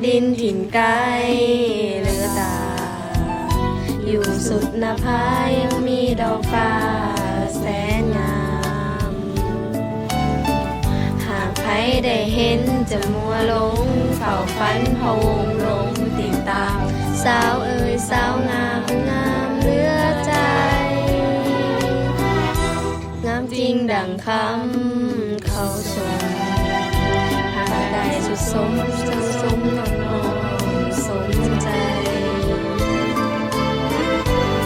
ดินถิ่นไกลเหลือตาอยู่สุดหน้าผายังมีดอกฟ้าแสนงามหากใครได้เห็นจะมัวหลงเฝ้าฝันพะวงหลงติดตามสาวเอ๋ยสาวงามงามเหลือใจงามจริงดังคำเขาชมหากได้สุดสมจะสมน้องสมใจ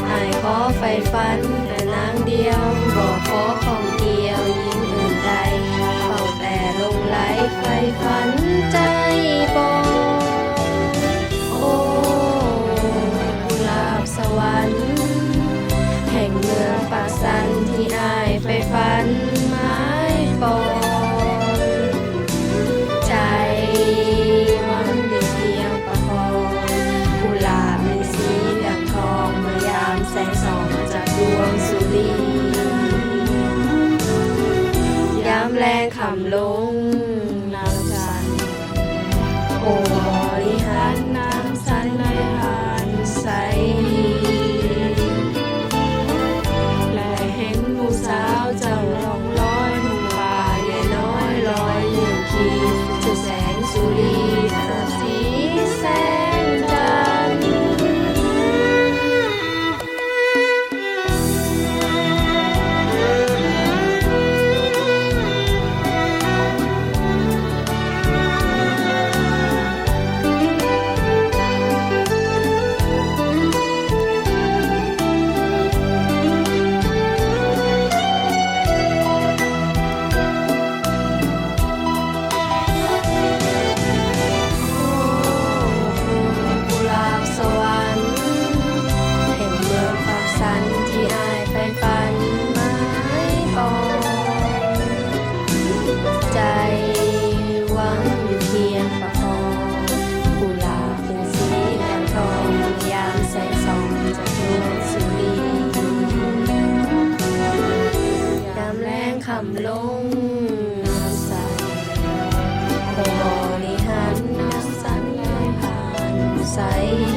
อายขอไฟฝันแต่นางเดียวบอกขอของเดียวยิ่งอื่นใดเฝ้าแต่ลงไหลไฟฝันใจปองโอ้กุหลาบสวรรค์แห่งเมืองปากสันที่อายไฟฝันไม้ปองใจหวังได้เพียงประคองกุหลาบมีสีดังทองเมื่อยามแสงส่องจากดวงสุรียามแรงค่ำลงน้ำจันโอ้บริหารน้ำสันในหานใสและเห็นผู้สาวเจ้าล่องลอยหนุ่มป่าใหญ่น้อยลอยยืนขี่จุดแสงสุรีกับสีแสงจันทร์กุหลาบสวรรค์แห่งเมืองปากสันที่อายไฟฝันไม้ปองใจหวังอยู่เพียงประคองกุหลาบเป็นสีแดงทองยามแสงส่องจากดวงสุรียามแรงค่ำลงน้ำใสโอ้บริหารน้ำสันไหลผ่านใส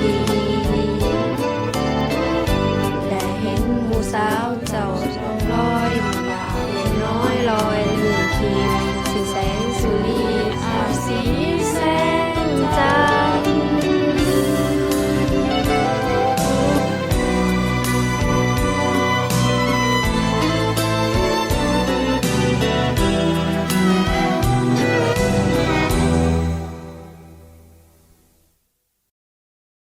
ดี